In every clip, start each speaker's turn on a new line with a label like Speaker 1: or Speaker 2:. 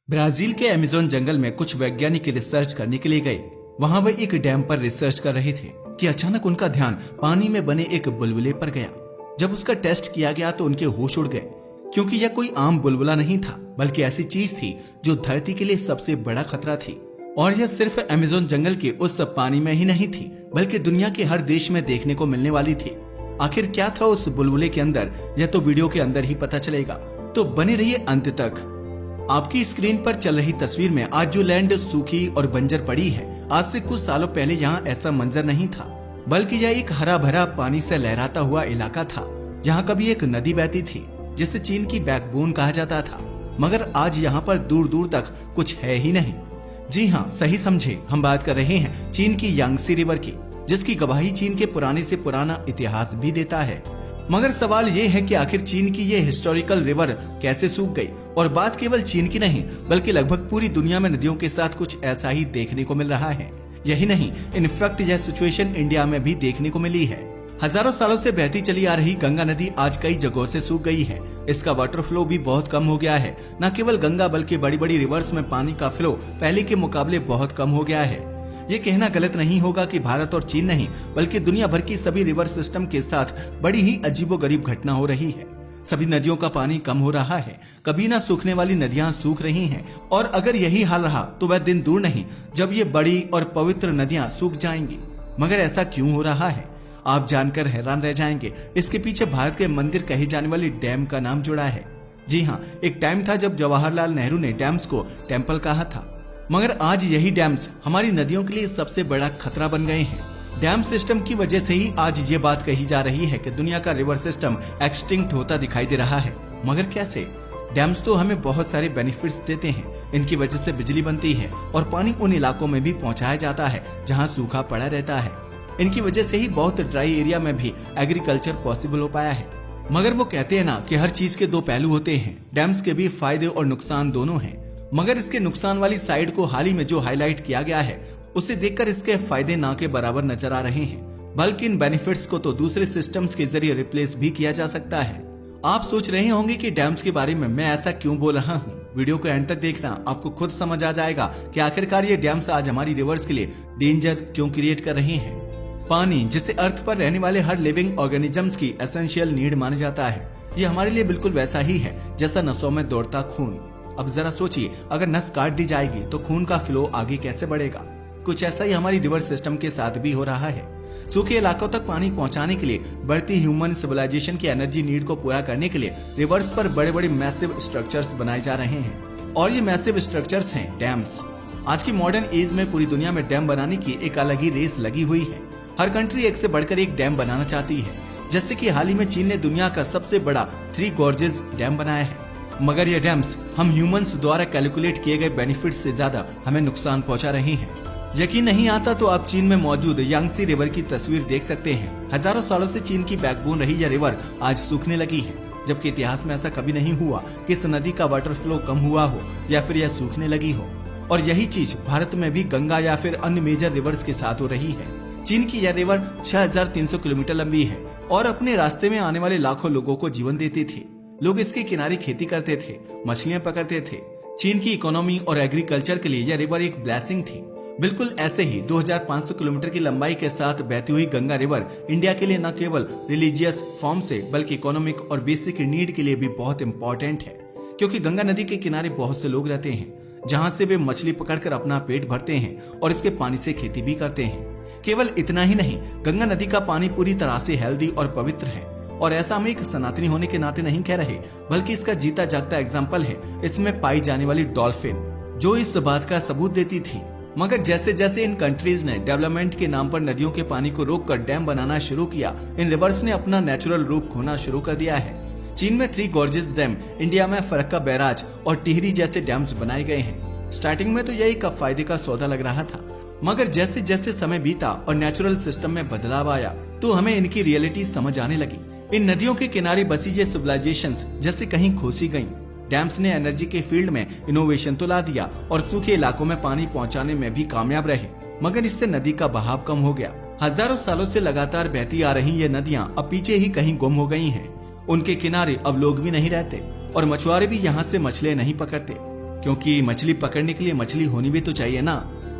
Speaker 1: Brazil के Amazon जंगल में कुछ वैज्ञानिक रिसर्च करने के लिए गए। वहां वे एक डैम पर रिसर्च कर रहे थे कि अचानक उनका ध्यान पानी में बने एक बुलबुले पर गया। जब उसका टेस्ट किया गया तो उनके होश उड़ गए, क्योंकि यह कोई आम बुलबुला नहीं था, बल्कि ऐसी चीज थी जो धरती के लिए सबसे बड़ा खतरा थी। और यह सिर्फ अमेज़न जंगल के उस पानी में ही नहीं थी, बल्कि दुनिया के हर देश में देखने को मिलने वाली थी। आखिर क्या था उस बुलबुले के अंदर, यह तो वीडियो के अंदर ही पता चलेगा, तो बने रहिए अंत तक। आपकी स्क्रीन पर चल रही तस्वीर में आज जो लैंड सूखी और बंजर पड़ी है, आज से कुछ सालों पहले यहाँ ऐसा मंजर नहीं था, बल्कि यह एक हरा भरा पानी से लहराता हुआ इलाका था। यहाँ कभी एक नदी बहती थी जिसे चीन की बैकबोन कहा जाता था, मगर आज यहाँ पर दूर दूर तक कुछ है ही नहीं। जी हाँ, सही समझे, हम बात कर रहे हैं चीन की यांगसी रिवर की, जिसकी गवाही चीन के पुराने से पुराना इतिहास भी देता है। मगर सवाल ये है कि आखिर चीन की ये हिस्टोरिकल रिवर कैसे सूख गई। और बात केवल चीन की नहीं, बल्कि लगभग पूरी दुनिया में नदियों के साथ कुछ ऐसा ही देखने को मिल रहा है। यही नहीं, इनफैक्ट यह सिचुएशन इंडिया में भी देखने को मिली है। हजारों सालों से बहती चली आ रही गंगा नदी आज कई जगहों से सूख गई है। इसका वाटर फ्लो भी बहुत कम हो गया है। न केवल गंगा, बल्कि बड़ी बड़ी रिवर्स में पानी का फ्लो पहले के मुकाबले बहुत कम हो गया है। ये कहना गलत नहीं होगा कि भारत और चीन नहीं, बल्कि दुनिया भर की सभी रिवर सिस्टम के साथ बड़ी ही अजीबोगरीब घटना हो रही है। सभी नदियों का पानी कम हो रहा है, कभी ना सूखने वाली नदियां सूख रही हैं। और अगर यही हाल रहा तो वह दिन दूर नहीं जब ये बड़ी और पवित्र नदियां सूख जाएंगी। मगर ऐसा क्यों हो रहा है, आप जानकर हैरान रह जाएंगे। इसके पीछे भारत के मंदिर कही जाने वाली डैम का नाम जुड़ा है। जी हाँ, एक टाइम था जब जवाहरलाल नेहरू ने डैम्स को टेम्पल कहा था, मगर आज यही डैम्स हमारी नदियों के लिए सबसे बड़ा खतरा बन गए हैं। डैम सिस्टम की वजह से ही आज ये बात कही जा रही है कि दुनिया का रिवर सिस्टम एक्सटिंक्ट होता दिखाई दे रहा है। मगर कैसे? डैम्स तो हमें बहुत सारे बेनिफिट्स देते हैं। इनकी वजह से बिजली बनती है और पानी उन इलाकों में भी पहुंचाया जाता है जहां सूखा पड़ा रहता है। इनकी वजह से ही बहुत ड्राई एरिया में भी एग्रीकल्चर पॉसिबल हो पाया है। मगर वो कहते हैं ना कि हर चीज के दो पहलू होते हैं। डैम्स के भी फायदे और नुकसान दोनों हैं। मगर इसके नुकसान वाली साइड को हाल ही में जो हाईलाइट किया गया है, उसे देखकर इसके फायदे ना के बराबर नजर आ रहे हैं। बल्कि इन बेनिफिट्स को तो दूसरे सिस्टम्स के जरिए रिप्लेस भी किया जा सकता है। आप सोच रहे होंगे कि डैम्स के बारे में मैं ऐसा क्यों बोल रहा हूँ। वीडियो को एंड तक देखना, आपको खुद समझ आ जाएगा कि आखिरकार ये डैम्स आज हमारी रिवर्स के लिए डेंजर क्यों क्रिएट कर रहे हैं। पानी, जिसे अर्थ पर रहने वाले हर लिविंग ऑर्गेनिजम्स की एसेंशियल नीड माना जाता है, ये हमारे लिए बिल्कुल वैसा ही है जैसा नसों में दौड़ता खून। अब जरा सोचिए, अगर नस काट दी जाएगी तो खून का फ्लो आगे कैसे बढ़ेगा। कुछ ऐसा ही हमारी रिवर सिस्टम के साथ भी हो रहा है। सूखे इलाकों तक पानी पहुंचाने के लिए बढ़ती ह्यूमन सिविलाइजेशन की एनर्जी नीड को पूरा करने के लिए रिवर्स पर बड़े बड़े मैसिव स्ट्रक्चर्स बनाए जा रहे हैं। और ये मैसिव स्ट्रक्चर्स हैं डैम्स। आज की मॉडर्न एज में पूरी दुनिया में डैम बनाने की एक अलग ही रेस लगी हुई है। हर कंट्री एक से बढ़कर एक डैम बनाना चाहती है। जैसे कि हाल ही में चीन ने दुनिया का सबसे बड़ा 3 गॉर्जेस डैम बनाया है। मगर ये डैम्स हम ह्यूमंस द्वारा कैलकुलेट किए गए बेनिफिट्स से ज्यादा हमें नुकसान पहुंचा रहे हैं। यकीन नहीं आता तो आप चीन में मौजूद यांगसी रिवर की तस्वीर देख सकते हैं। हजारों सालों से चीन की बैकबोन रही यह रिवर आज सूखने लगी है, जबकि इतिहास में ऐसा कभी नहीं हुआ कि इस नदी का वाटर फ्लो कम हुआ हो या फिर यह सूखने लगी हो। और यही चीज भारत में भी गंगा या फिर अन्य मेजर रिवर्स के साथ हो रही है। चीन की यह रिवर 6300 किलोमीटर लंबी है और अपने रास्ते में आने वाले लाखों लोगों को जीवन देती थी। लोग इसके किनारे खेती करते थे, मछलियां पकड़ते थे। चीन की इकोनॉमी और एग्रीकल्चर के लिए यह रिवर एक ब्लेसिंग थी। बिल्कुल ऐसे ही 2500 किलोमीटर की लंबाई के साथ बहती हुई गंगा रिवर इंडिया के लिए न केवल रिलीजियस फॉर्म से, बल्कि इकोनॉमिक और बेसिक नीड के लिए भी बहुत इंपॉर्टेंट है। क्योंकि गंगा नदी के किनारे बहुत से लोग रहते हैं, जहाँ से वे मछली पकड़कर अपना पेट भरते हैं और इसके पानी से खेती भी करते हैं। केवल इतना ही नहीं, गंगा नदी का पानी पूरी तरह से हेल्दी और पवित्र है। और ऐसा हम एक सनातनी होने के नाते नहीं कह रहे, बल्कि इसका जीता जागता एग्जाम्पल है इसमें पाई जाने वाली डॉल्फिन, जो इस बात का सबूत देती थी। मगर जैसे जैसे इन कंट्रीज ने डेवलपमेंट के नाम पर नदियों के पानी को रोककर डैम बनाना शुरू किया, इन रिवर्स ने अपना नेचुरल रूप खोना शुरू कर दिया है। चीन में 3 गॉर्जेस डैम, इंडिया में फरक्का बैराज और टिहरी जैसे डैम्स बनाए गए हैं। स्टार्टिंग में तो यही का फायदे का सौदा लग रहा था, मगर जैसे जैसे समय बीता और नेचुरल सिस्टम में बदलाव आया तो हमें इनकी रियलिटी समझ आने लगी। इन नदियों के किनारे बसी ये सिविलाइजेशंस जैसे कहीं खोसी गईं। डैम्स ने एनर्जी के फील्ड में इनोवेशन तो ला दिया और सूखे इलाकों में पानी पहुंचाने में भी कामयाब रहे, मगर इससे नदी का बहाव कम हो गया। हजारों सालों से लगातार बहती आ रही ये नदियां अब पीछे ही कहीं गुम हो गई हैं। उनके किनारे अब लोग भी नहीं रहते और मछुआरे भी यहाँ से मछलियां नहीं पकड़ते, क्योंकि मछली पकड़ने के लिए मछली होनी भी तो चाहिए ना।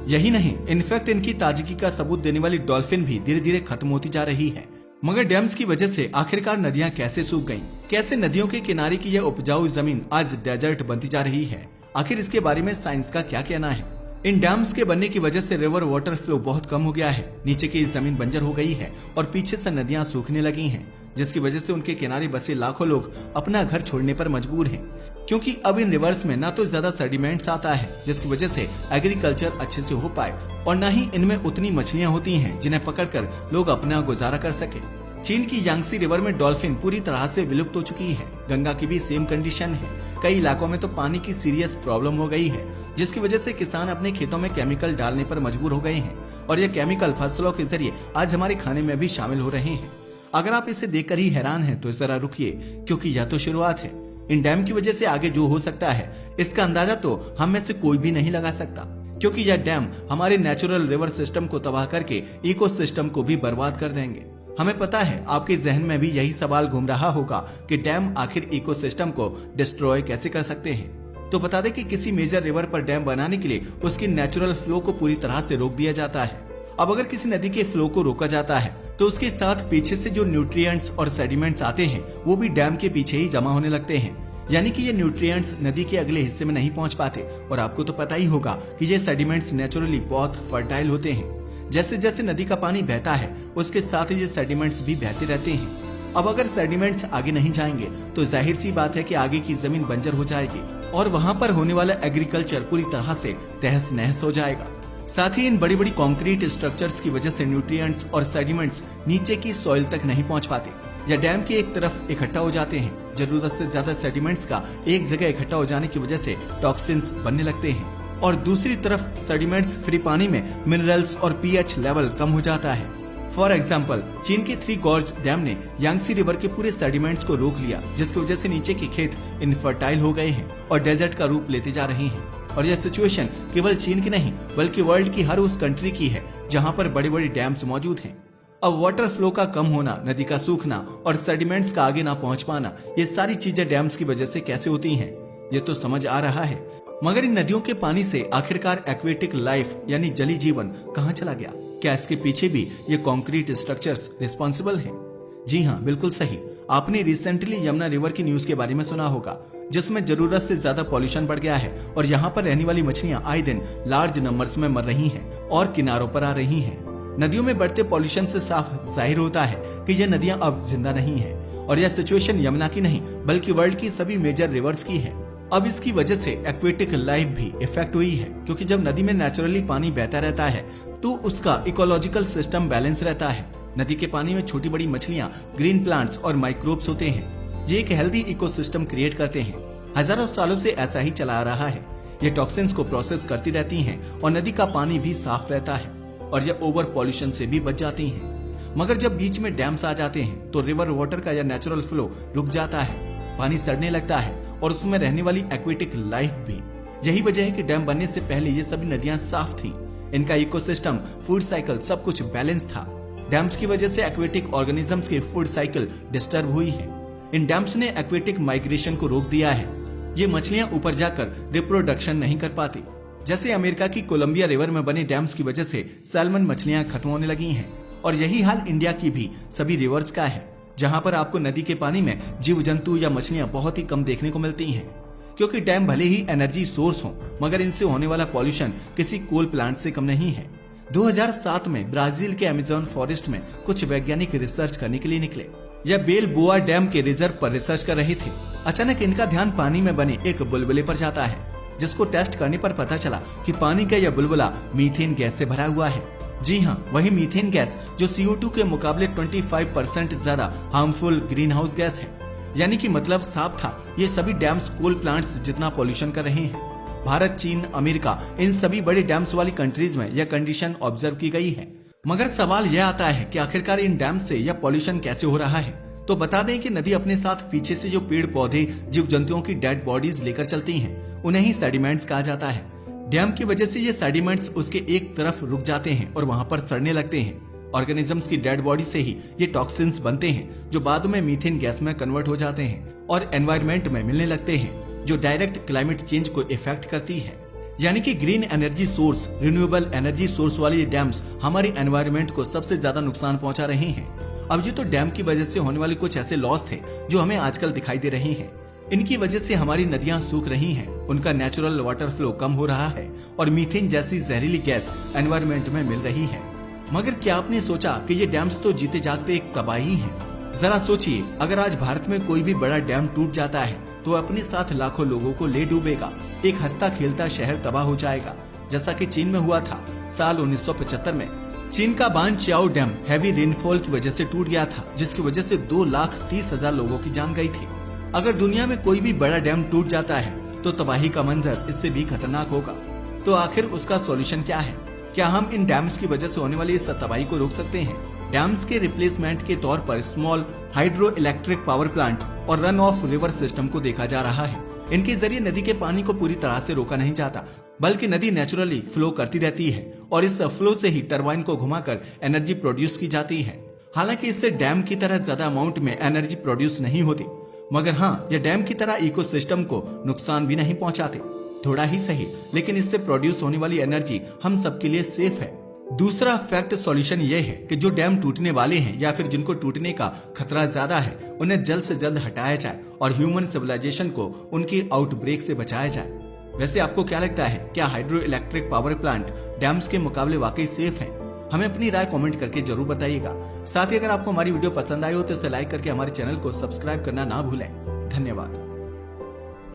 Speaker 1: यही नहीं, इनफैक्ट इनकी ताजगी का सबूत देने वाली डॉल्फिन भी धीरे धीरे खत्म होती जा रही है। मगर डैम्स की वजह से आखिरकार नदियां कैसे सूख गईं? कैसे नदियों के किनारे की यह उपजाऊ जमीन आज डेजर्ट बनती जा रही है? आखिर इसके बारे में साइंस का क्या कहना है? इन डैम्स के बनने की वजह से रिवर वाटर फ्लो बहुत कम हो गया है, नीचे की जमीन बंजर हो गई है और पीछे से नदियां सूखने लगी हैं, जिसकी वजह से उनके किनारे बसे लाखों लोग अपना घर छोड़ने पर मजबूर हैं, क्योंकि अब इन रिवर्स में ना तो ज्यादा सेडिमेंट्स आता है जिसकी वजह से एग्रीकल्चर अच्छे से हो पाए, और न ही इनमें उतनी मछलियां होती हैं जिन्हें पकड़कर लोग अपना गुजारा कर सके। चीन की यांगसी रिवर में डॉल्फिन पूरी तरह से विलुप्त हो चुकी है। गंगा की भी सेम कंडीशन है। कई इलाकों में तो पानी की सीरियस प्रॉब्लम हो गई है, जिसकी वजह से किसान अपने खेतों में केमिकल डालने पर मजबूर हो गए हैं, और ये केमिकल फसलों के जरिए आज हमारे खाने में भी शामिल हो रहे हैं। अगर आप इसे देखकर ही हैरान हैं तो जरा रुकिए, क्योंकि यह तो शुरुआत है। इन डैम की वजह से आगे जो हो सकता है इसका अंदाजा तो हम में से कोई भी नहीं लगा सकता, क्योंकि यह डैम हमारे नेचुरल रिवर सिस्टम को तबाह करके इकोसिस्टम को भी बर्बाद कर देंगे। हमें पता है आपके जहन में भी यही सवाल घूम रहा होगा कि डैम आखिर इकोसिस्टम को डिस्ट्रॉय कैसे कर सकते हैं। तो बता दें कि किसी मेजर रिवर पर डैम बनाने के लिए उसकी नेचुरल फ्लो को पूरी तरह से रोक दिया जाता है। अब अगर किसी नदी के फ्लो को रोका जाता है तो उसके साथ पीछे से जो न्यूट्रिएंट्स और सेडिमेंट्स आते हैं वो भी डैम के पीछे ही जमा होने लगते हैं, यानी कि ये न्यूट्रिएंट्स नदी के अगले हिस्से में नहीं पहुंच पाते। और आपको तो पता ही होगा कि ये सेडिमेंट्स नेचुरली बहुत फर्टाइल होते हैं। जैसे जैसे नदी का पानी बहता है उसके साथ ही ये सेडिमेंट्स भी बहते रहते हैं। अब अगर सेडिमेंट्स आगे नहीं जाएंगे तो जाहिर सी बात है कि आगे की जमीन बंजर हो जाएगी और वहां पर होने वाला एग्रीकल्चर पूरी तरह से तहस नहस हो जाएगा। साथ ही इन बड़ी बड़ी कंक्रीट स्ट्रक्चर्स की वजह से न्यूट्रिएंट्स और सेडिमेंट्स नीचे की सॉइल तक नहीं पहुंच पाते या डैम की एक तरफ इकट्ठा हो जाते हैं। जरूरत से ज्यादा सेडिमेंट्स का एक जगह इकट्ठा हो जाने की वजह से टॉक्सिन्स बनने लगते हैं, और दूसरी तरफ सेडिमेंट्स फ्री पानी में मिनरल्स और पीएच लेवल कम हो जाता है। फॉर एग्जाम्पल, चीन के 3 गॉर्ज डैम ने यांगसी रिवर के पूरे सेडिमेंट्स को रोक लिया, जिसकी वजह से नीचे के खेत इनफर्टाइल हो गए हैं और डेजर्ट का रूप लेते जा रहे हैं। और यह सिचुएशन केवल चीन की नहीं बल्कि वर्ल्ड की हर उस कंट्री की है जहां पर बड़े बड़े डैम्स मौजूद हैं। अब वाटर फ्लो का कम होना, नदी का सूखना और सेडिमेंट्स का आगे ना पहुंच पाना, ये सारी चीजें डैम्स की वजह से कैसे होती हैं, ये तो समझ आ रहा है। मगर इन नदियों के पानी से आखिरकार एक्वेटिक लाइफ यानी जली जीवन कहां चला गया? क्या इसके पीछे भी ये कंक्रीट स्ट्रक्चर्स रिस्पॉन्सिबल हैं? जी हाँ, बिल्कुल सही। आपने रिसेंटली यमुना रिवर की न्यूज के बारे में सुना होगा, जिसमें जरूरत से ज्यादा पॉल्यूशन बढ़ गया है और यहाँ पर रहने वाली मछलियां आए दिन लार्ज नंबर्स में मर रही हैं और किनारों पर आ रही हैं। नदियों में बढ़ते पॉल्यूशन से साफ जाहिर होता है कि यह नदियां अब जिंदा नहीं है, और यह सिचुएशन यमुना की नहीं बल्कि वर्ल्ड की सभी मेजर रिवर्स की है। अब इसकी वजह से एक्वेटिक लाइफ भी इफेक्ट हुई है, क्योंकि जब नदी में नेचुरली पानी बहता रहता है तो उसका इकोलॉजिकल सिस्टम बैलेंस रहता है। नदी के पानी में छोटी बड़ी मछलियां, ग्रीन प्लांट्स और माइक्रोब्स होते हैं। ये एक हेल्दी इकोसिस्टम क्रिएट करते हैं। हजारों सालों से ऐसा ही चला आ रहा है। ये टॉक्सिन्स को प्रोसेस करती रहती हैं और नदी का पानी भी साफ रहता है और ये ओवर पॉल्यूशन से भी बच जाती हैं। मगर जब बीच में डैम्स आ जाते हैं तो रिवर वाटर का यह नेचुरल फ्लो रुक जाता है, पानी सड़ने लगता है और उसमें रहने वाली एक्वेटिक लाइफ भी। यही वजह है कि डैम बनने से पहले ये सभी नदियां साफ थीं। इनका इकोसिस्टम, फूड साइकिल सब कुछ बैलेंस था। डैम्स की वजह से एक्वेटिक ऑर्गेनिजम्स की फूड साइकिल डिस्टर्ब हुई है। इन डैम्स ने एक्वेटिक माइग्रेशन को रोक दिया है। ये मछलियां ऊपर जाकर रिप्रोडक्शन नहीं कर पाती। जैसे अमेरिका की कोलंबिया रिवर में बने डैम्स की वजह से सैल्मन मछलियां खत्म होने लगी हैं, और यही हाल इंडिया की भी सभी रिवर्स का है, जहां पर आपको नदी के पानी में जीव जंतु या मछलियां बहुत ही कम देखने को मिलती हैं। क्योंकि डैम भले ही एनर्जी सोर्स हो, मगर इनसे होने वाला पॉल्यूशन किसी कोल प्लांट से कम नहीं है। 2007 में ब्राजील के अमेज़न फॉरेस्ट में कुछ वैज्ञानिक रिसर्च करने के लिए निकले। यह बेल बोआ डैम के रिजर्व पर रिसर्च कर रहे थे। अचानक इनका ध्यान पानी में बने एक बुलबुले पर जाता है, जिसको टेस्ट करने पर पता चला कि पानी का यह बुलबुला मीथेन गैस से भरा हुआ है। जी हाँ, वही मीथेन गैस जो CO2 के मुकाबले 25% ज्यादा हार्मफुल ग्रीन हाउस गैस है। यानी कि मतलब साफ था, ये सभी डैम्स कोल प्लांट्स जितना पॉल्यूशन कर रहे हैं। भारत, चीन, अमेरिका, इन सभी बड़े डैम्स वाली कंट्रीज में यह कंडीशन ऑब्जर्व की गई है। मगर सवाल यह आता है कि आखिरकार इन डैम से यह पॉल्यूशन कैसे हो रहा है? तो बता दें कि नदी अपने साथ पीछे से जो पेड़ पौधे, जीव जंतुओं की डेड बॉडीज लेकर चलती हैं, उन्हें ही सेडिमेंट्स कहा जाता है। डैम की वजह से ये सेडिमेंट्स उसके एक तरफ रुक जाते हैं और वहां पर सड़ने लगते हैं। ऑर्गेनिजम्स की डेड बॉडी से ही ये टॉक्सिन्स बनते हैं, जो बाद में मीथेन गैस में कन्वर्ट हो जाते हैं और एनवायरमेंट में मिलने लगते हैं। जो डायरेक्ट क्लाइमेट चेंज को इफेक्ट करती है। यानी कि green energy source, renewable energy source वाले ये डैम्स हमारे एनवायरनमेंट को सबसे ज्यादा नुकसान पहुंचा रहे हैं। अब ये तो डैम की वजह से होने वाले कुछ ऐसे लॉस थे जो हमें आजकल दिखाई दे रहे हैं। इनकी वजह से हमारी नदियां सूख रही हैं, उनका नेचुरल वाटर फ्लो कम हो रहा है और मीथेन जैसी जहरीली गैस एनवायरनमेंट में मिल रही है। मगर क्या आपने सोचा कि ये डैम्स तो जीते जागते एक तबाही है। जरा सोचिए, अगर आज भारत में कोई भी बड़ा डैम टूट जाता है तो अपने साथ लाखों लोगों को ले डूबेगा। एक हंसता खेलता शहर तबाह हो जाएगा, जैसा कि चीन में हुआ था साल 1975 में। चीन का बानचियाओ डैम हैवी रेनफॉल की वजह से टूट गया था, जिसकी वजह से 2,30,000 लोगों की जान गई थी। अगर दुनिया में कोई भी बड़ा डैम टूट जाता है तो तबाही का मंजर इससे भी खतरनाक होगा। तो आखिर उसका सॉल्यूशन क्या है? क्या हम इन डैम्स की वजह से होने वाली इस तबाही को रोक सकते हैं? डैम्स के रिप्लेसमेंट के तौर पर small hydro electric power plant और रन ऑफ रिवर सिस्टम को देखा जा रहा है। इनके जरिए नदी के पानी को पूरी तरह से रोका नहीं जाता, बल्कि नदी नेचुरली फ्लो करती रहती है और इस फ्लो से ही टरबाइन को घुमाकर एनर्जी प्रोड्यूस की जाती है। हालांकि इससे डैम की तरह ज्यादा अमाउंट में एनर्जी प्रोड्यूस नहीं होती, मगर हाँ, यह डैम की तरह इकोसिस्टम को नुकसान भी नहीं पहुंचाते। थोड़ा ही सही, लेकिन इससे प्रोड्यूस होने वाली एनर्जी हम सबके लिए सेफ है। दूसरा फैक्ट सॉल्यूशन ये है कि जो डैम टूटने वाले हैं या फिर जिनको टूटने का खतरा ज्यादा है, उन्हें जल्द से जल्द हटाया जाए और ह्यूमन सिविलाइजेशन को उनकी आउटब्रेक से बचाया जाए। वैसे आपको क्या लगता है, क्या hydro electric power plant dams के मुकाबले वाकई सेफ है? हमें अपनी राय कमेंट करके जरूर बताइएगा। साथ ही अगर आपको हमारी वीडियो पसंद आई हो तो इसे लाइक करके हमारे चैनल को सब्सक्राइब करना ना भूलें। धन्यवाद।